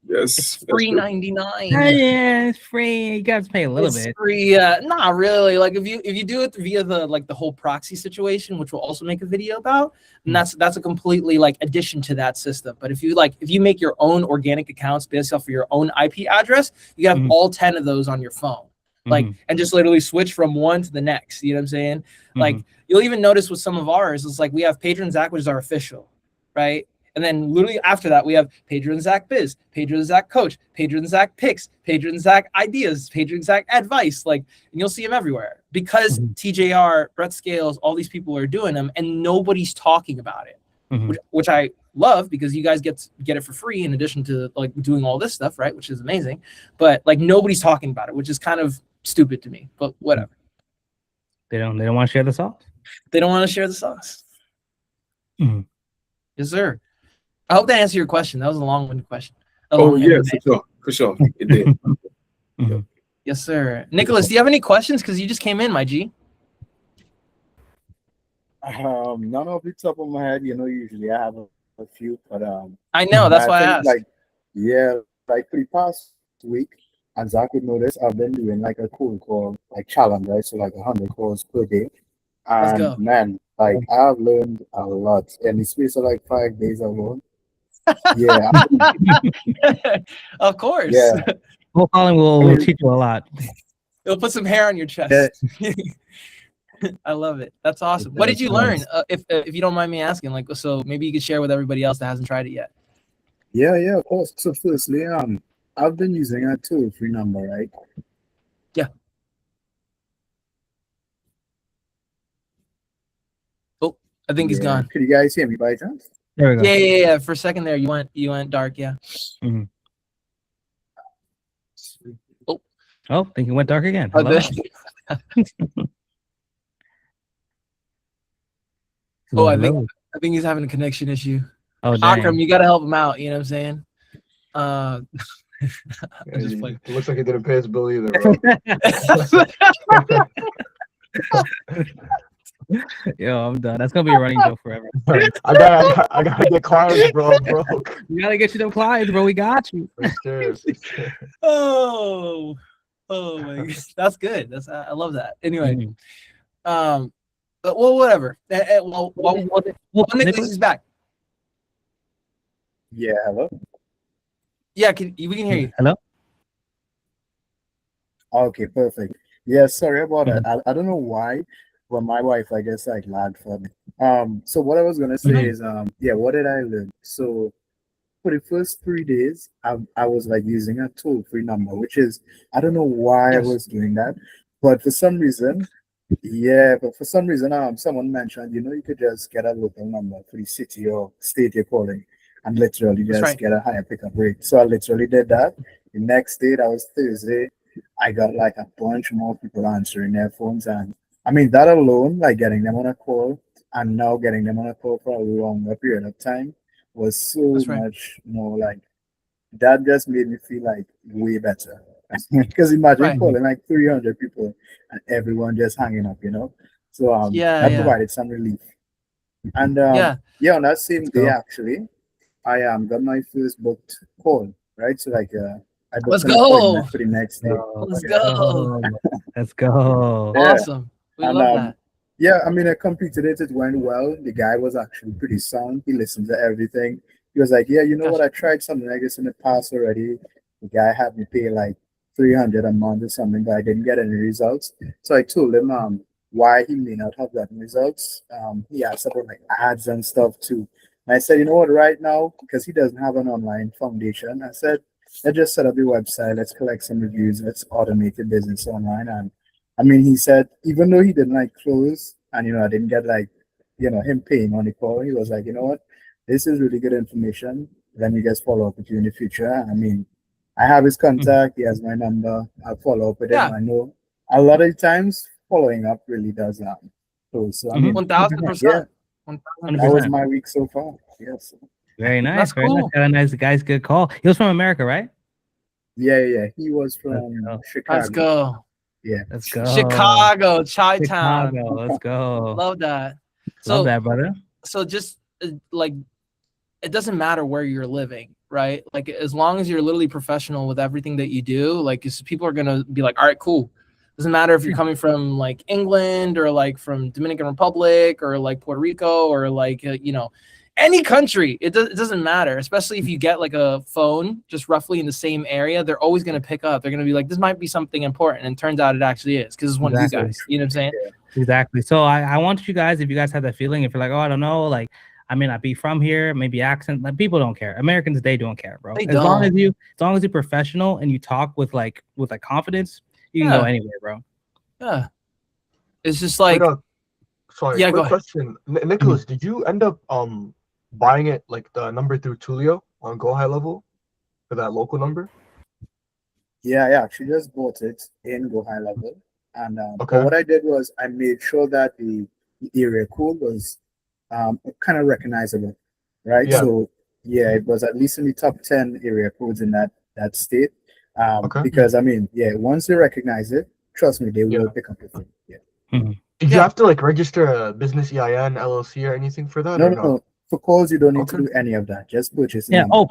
Yes, it's free 99. Yeah, it's free. You guys pay a little bit. Free, not really. Like if you do it via the whole proxy situation, which we'll also make a video about, and that's a completely like addition to that system. But if you make your own organic accounts based off of your own IP address, you have all 10 of those on your phone. Like and just literally switch from one to the next. You know what I'm saying? Like you'll even notice with some of ours, it's like we have Pedro and Zach, which is our official, right? And then literally after that, we have Pedro and Zach Biz, Pedro and Zach Coach, Pedro and Zach Picks, Pedro and Zach Ideas, Pedro and Zach Advice. Like, and you'll see them everywhere because TJR, Brett Scales, all these people are doing them, and nobody's talking about it, which I love because you guys get it for free in addition to like doing all this stuff, right? Which is amazing. But like nobody's talking about it, which is kind of stupid to me. But whatever. They don't want to share the sauce. They don't want to share the sauce. Yes, sir. I hope that answered your question. That was a long-winded question. For sure. It did. Yes, sir. Nicholas, do you have any questions? Because you just came in, my G. None off the top of my head. Usually I have a few, but I know that's why I asked. Like for the past week, and Zach would know this, I've been doing like a cold call like challenge, right? So like 100 calls per day. And man, like I've learned a lot in the space of like 5 days alone. Yeah. Of course. Yeah. Cold calling will teach you a lot. It'll put some hair on your chest. I love it. That's awesome. What did you learn? If you don't mind me asking, like, so maybe you could share with everybody else that hasn't tried it yet. Yeah, of course. So firstly, I've been using a toll-free number, right? Yeah. Oh, I think he's gone. Could you guys hear me by chance? There we go. Yeah. For a second there, you went dark. Yeah. Oh, I think it went dark again. I think he's having a connection issue. Oh, dang. Akram, you got to help him out. You know what I'm saying? It looks like he didn't pay his bill either, bro. Yo, I'm done. That's gonna be a running joke forever. I gotta get clients, bro. You gotta get you them clients, bro. We got you. Oh, Oh my God. That's good. I love that. Anyway, Mhm. but well, whatever. Nicholas is back. Yeah, hello. Yeah, we can hear you. Hello. Okay, perfect. Yeah, sorry about that. Mhm. I don't know why, but my wife, I guess, like lagged for me. So what I was gonna say Mhm. is, yeah, what did I learn? So for the first 3 days, I was like using a toll-free number, which is I don't know why I Yes. was doing that, but for some reason, yeah, but for some reason, someone mentioned, you could just get a local number for the city or state you're calling, and literally That's just right. get a higher pickup rate. So I literally did that. The next day, that was Thursday, I got like a bunch more people answering their phones, and I mean that alone, like getting them on a call, and now getting them on a call for a longer period of time was so That's right. much more like that. Just made me feel like way better. Because imagine Right. calling like 300 people and everyone just hanging up. So Yeah, that yeah. provided some relief. And Yeah. yeah, on that same Let's day go. actually, I got my first booked call, right? So like I Let's booked an go. appointment for the next day. Let's Yeah. go. Let's go. Yeah. Awesome. We And love that. yeah, I mean, I completed it. It went well. The guy was actually pretty sound. He listened to everything. He was like, "Yeah, you know what? Gotcha. I tried something like this in the past already. The guy had me pay like 300 a month or something, but I didn't get any results." So I told him why he may not have gotten results. He asked about like ads and stuff too. And I said, "You know what? Right now, because he doesn't have an online foundation, I said, let's just set up the website. Let's collect some reviews. Let's automate the business online." And I mean, he said even though he didn't like close, and I didn't get like him paying on the call, he was like, "You know what? This is really good information. Let me just follow up with you in the future." I mean, I have his Mhm. contact. He has my number. I'll follow up with him. Yeah. I know a lot of times following up really does close. So I Mhm. mean, yeah, 1000%. that was 100%. my week so far. Yes. Very nice. That's Very nice. cool. Got a nice guy's good call. He was from America, right? Yeah. He was Let's from go. Chicago. Let's go. Yeah. Let's go. Chicago, Chi-Town. Chicago. Let's go. Love that. Love So that, brother. just like it doesn't matter where you're living, right? Like as long as you're literally professional with everything that you do, like people are gonna be like, all right, cool. Doesn't matter if you're coming from like England or like from Dominican Republic or like Puerto Rico or like any country. It doesn't matter, especially if you get like a phone just roughly in the same area. They're always gonna pick up. They're gonna be like, this might be something important, and turns out it actually is because it's one of you Exactly. guys. You know what I'm saying? Yeah. Exactly. So I want you guys, if you guys have that feeling, if you're like, oh, I don't know, like I may not be from here, maybe accent, like people don't care. Americans, they don't care, bro. They As long as don't. you're professional and you talk with confidence, you can go anywhere, bro. Yeah. It's just like, Sorry, yeah, go quick ahead. question. Nicholas, did you end up buying it like the number through Tulio on Go High Level for that local number? Yeah, I actually just bought it in Go High Level. And but Okay. what I did was I made sure that the area code was kind of recognizable, right? Yeah. So yeah, it was at least in the top 10 area codes in that state. Okay. Because I mean, yeah, once they recognize it, trust me, they will pick up the phone. Yeah. Did you have to like register a business EIN, LLC, or anything for that, or not? No. For calls, you don't need to do any of that. Just purchase the Yeah. number. Oh,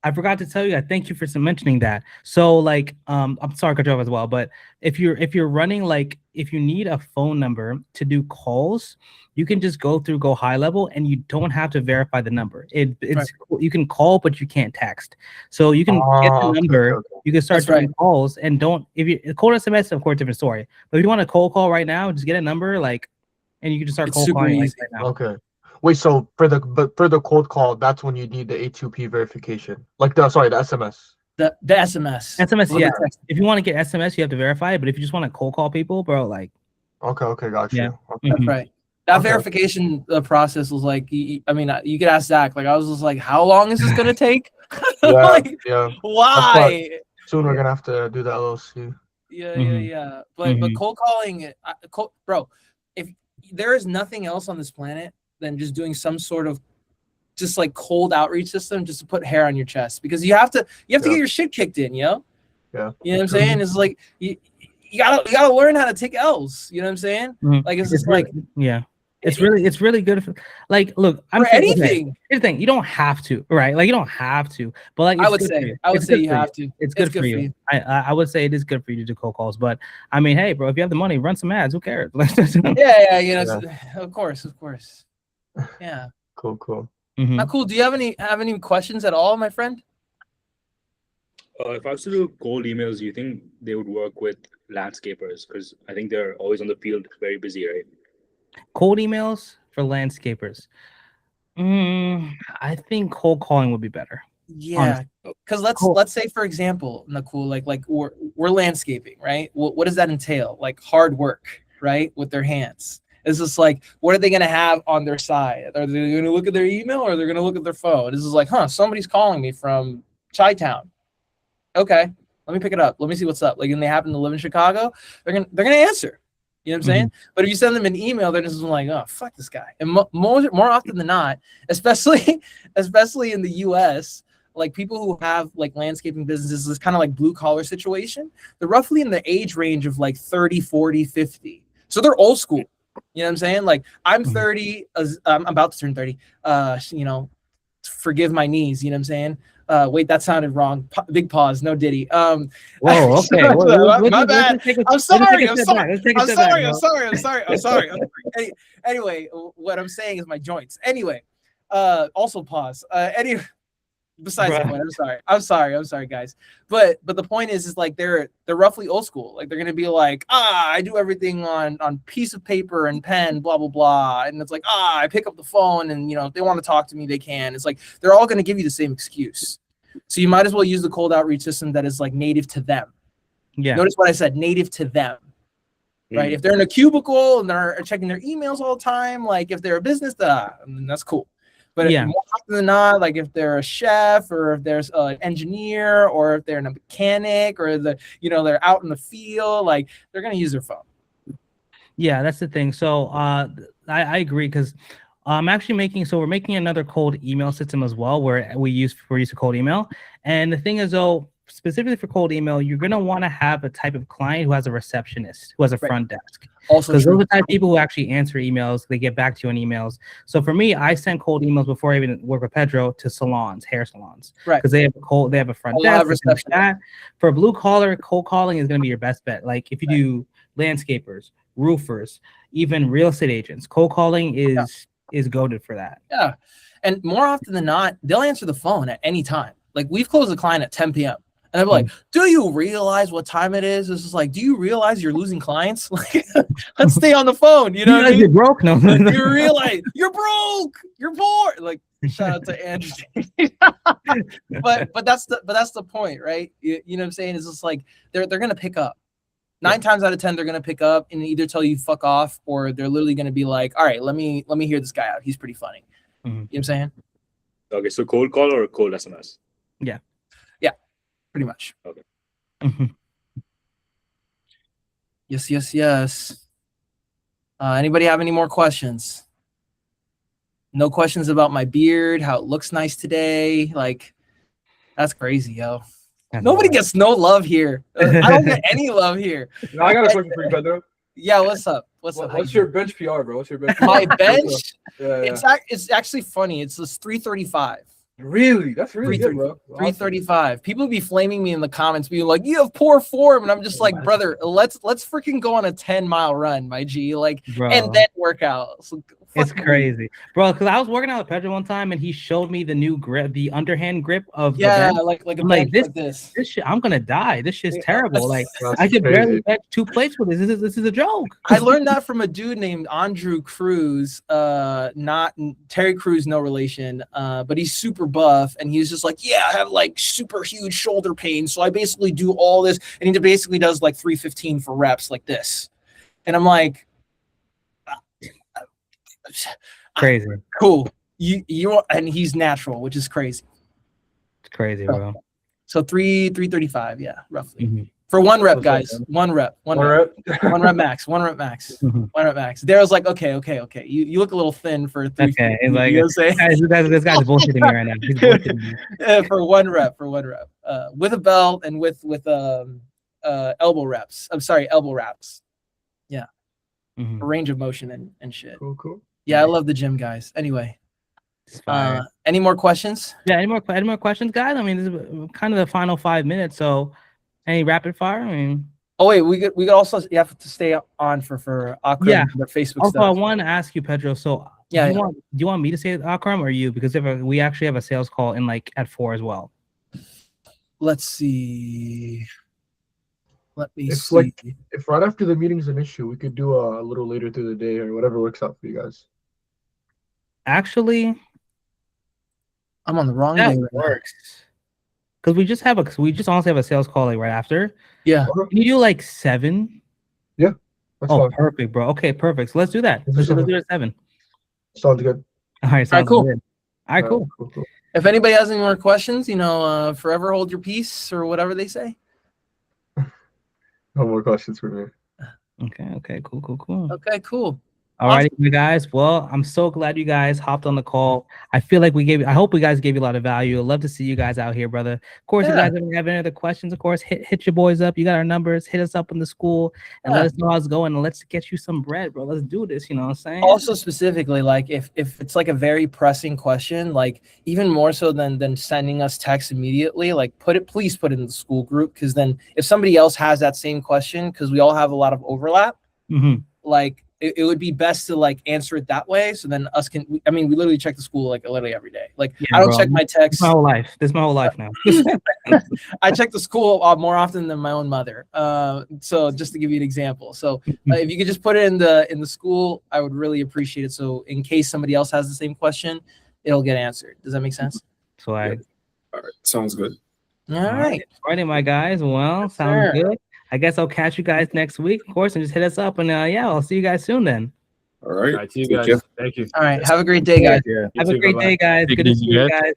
I forgot to tell you. I thank you for mentioning that. So like, I'm sorry to cut you off as well, but if you're running like if you need a phone number to do calls, you can just go through Go High Level and you don't have to verify the number. It's you can call, but you can't text. So you can get the number. Okay. You can start doing calls and don't if you cold SMS, of course, different story. But if you want a cold call right now, just get a number like, and you can just start It's cold super calling easy. right now. Okay. Wait, so for the cold call, that's when you need the A2P verification. Like the SMS. The SMS. SMS, Okay. yeah. If you want to get SMS, you have to verify it. But if you just want to cold call people, bro, like Okay, got you. Yeah. Okay. That's right. That verification process was like, I mean, you could ask Zach. Like, I was just like, how long is this gonna take? Like, why? Soon we're gonna have to do the LLC. Yeah. But cold calling, bro. If there is nothing else on this planet than just doing some sort of just like cold outreach system just to put hair on your chest, because you have to get your shit kicked in, yo. Yeah. You know what I'm saying? It's like you gotta learn how to take L's. You know what I'm saying? Like it's just like It's really good for, like, look, I'm For saying, anything. okay, here's the thing, you don't have to, right? Like, you don't have to, but like, I it's would good for say you. I would It's say good you for have to. It's good for you. I would say it is good for you to do cold calls, but I mean, hey, bro, if you have the money, run some ads. Who cares? Yeah, you know, of course. Yeah. Cool. Not cool. Do you have any questions at all, my friend? If I was to do cold emails, do you think they would work with landscapers? Because I think they're always on the field, very busy, right? Cold emails for landscapers. I think cold calling would be better. Yeah, because let's say, for example, Nakul, like we're landscaping, right? What does that entail? Like hard work, right, with their hands. It's just like, what are they gonna have on their side? Are they gonna look at their email or they're gonna look at their phone? This is like, somebody's calling me from Chi-Town. Okay, let me pick it up. Let me see what's up. Like, and they happen to live in Chicago, they're gonna answer. You know what I'm saying? But if you send them an email, they're just like, oh, fuck this guy. And more often than not, especially in the US, like people who have like landscaping businesses, this kind of like blue collar situation, they're roughly in the age range of like 30, 40, 50. So they're old school. You know what I'm saying? Like I'm 30, I'm about to turn 30. You know, forgive my knees, you know what I'm saying? Wait, that sounded wrong. Big pause, no Diddy. Whoa, okay. My bad. I'm sorry. Anyway, what I'm saying is my joints. Anyway, also pause. Anyway, besides the point, I'm sorry, guys. But the point is like they're roughly old school. Like they're gonna be like, I do everything on piece of paper and pen, blah blah blah. And it's like, I pick up the phone, and you know, if they want to talk to me, they can. It's like they're all gonna give you the same excuse. So you might as well use the cold outreach system that is like native to them. Yeah. Notice what I said, native to them. Right? If they're in a cubicle and they're checking their emails all the time, like if they're a business, that's cool. But more often than not, like if they're a chef or if there's an engineer or if they're a mechanic or they're out in the field, like they're gonna use their phone. Yeah, that's the thing. So I agree, because we're making another cold email system as well where we're used to cold email. And the thing is, though, specifically for cold email, you're going to want to have a type of client who has a receptionist, who has a front desk. Also, because those are the type of people who actually answer emails, they get back to you on emails. So for me, I send cold emails before I even work with Pedro to salons, hair salons, right? Because they have a front desk. Like for blue collar, cold calling is going to be your best bet. Like if you do landscapers, roofers, even real estate agents, cold calling is goated for that. Yeah, and more often than not, they'll answer the phone at any time. Like we've closed a client at 10 p.m. And I'm like, do you realize what time it is? It's just like, do you realize you're losing clients? Like, let's stay on the phone. You know what I mean? You're broke. No. You realize you're broke. You're poor. Like, shout out to Andrew. but that's the point, right? You know what I'm saying? It's just like they're gonna pick up. 9 times out of 10, they're gonna pick up and either tell you fuck off, or they're literally gonna be like, all right, let me hear this guy out. He's pretty funny. You know what I'm saying? Okay, so cold call or cold SMS? Yeah. Pretty much. Okay. Yes. Anybody have any more questions? No questions about my beard, how it looks nice today. Like, that's crazy, yo. Nobody gets no love here. I don't get any love here. No, I got a question for you, Pedro. Yeah, what's up? What's your bench PR, bro? What's your bench PR? My bench? It's actually funny. It's this 335. Really? That's really good, bro. 335. People be flaming me in the comments, being like, "You have poor form," and I'm just like, "Brother, let's freaking go on a 10-mile run, my G, like, and then work out." So, it's crazy, bro. Because I was working out with Pedro one time, and he showed me the new grip, the underhand grip of this shit. I'm gonna die. This shit's terrible. Like, I could barely bench 2 plates with this. This is a joke. I learned that from a dude named Andrew Cruz. Not Terry Crews, no relation. But he's super buff, and he's just like, yeah, I have like super huge shoulder pain, so I basically do all this, and he basically does like 315 for reps like this, and I'm like, crazy. Cool. You and he's natural, which is crazy. It's crazy, bro. So 335, yeah, roughly. For 1 rep, guys. 1 rep max. 1 rep max. 1 rep max. Daryl's like, okay. You look a little thin for 3. Okay, he's like, you know what I'm saying? This guy's bullshitting me right now. He's bullshitting me. Yeah, for 1 rep. With a belt and with elbow reps. I'm sorry, elbow wraps. Yeah. A range of motion and shit. Cool. Yeah, I love the gym, guys. Anyway, It's fire. any more questions? Yeah, any more questions, guys? I mean, this is kind of the final 5 minutes. So, any rapid fire? I mean, oh wait, we could also, you have to stay on for Akram, yeah, their Facebook also, I stuff. want to ask you, Pedro. So, Yeah, do you want me to say Akram or you? Because we actually have a sales call in like at 4 as well. Let's see. Let me If see. like if right after the meeting's an issue, we could do a little later through the day or whatever works out for you guys. Actually, I'm on the wrong that day right works. Because we just honestly have a sales call like right after. Yeah. Can you do like 7? Yeah. That's Oh, fine. perfect, bro. Okay, perfect. So let's do that. Let's do it at 7. Sounds good. All right, sounds cool. good. All right, cool. Cool. If anybody has any more questions, forever hold your peace or whatever they say. No more questions for me. Okay, cool. Okay, cool. All right, you guys. Well, I'm so glad you guys hopped on the call. I feel like I hope we guys gave you a lot of value. I'd love to see you guys out here, brother. Of course, if you guys have any other questions, of course, hit your boys up. You got our numbers. Hit us up in the school and let us know how it's going. And let's get you some bread, bro. Let's do this. You know what I'm saying? Also, specifically, like if it's like a very pressing question, like even more so than sending us text immediately, like please put it in the school group, because then if somebody else has that same question, because we all have a lot of overlap, like it would be best to like answer it that way. So then we literally check the school like literally every day. Like I don't check my texts. This is my whole life now. I check the school more often than my own mother. So just to give you an example. So if you could just put it in the school, I would really appreciate it. So in case somebody else has the same question, it'll get answered. Does that make sense? All right. Sounds good. All right. All right, my guys. Well, sounds good. I guess I'll catch you guys next week, of course, and just hit us up. And I'll see you guys soon then. All right. All right, see you guys. Thank you. All right. Have a great day, guys. Have a great day, guys. Good to see you guys.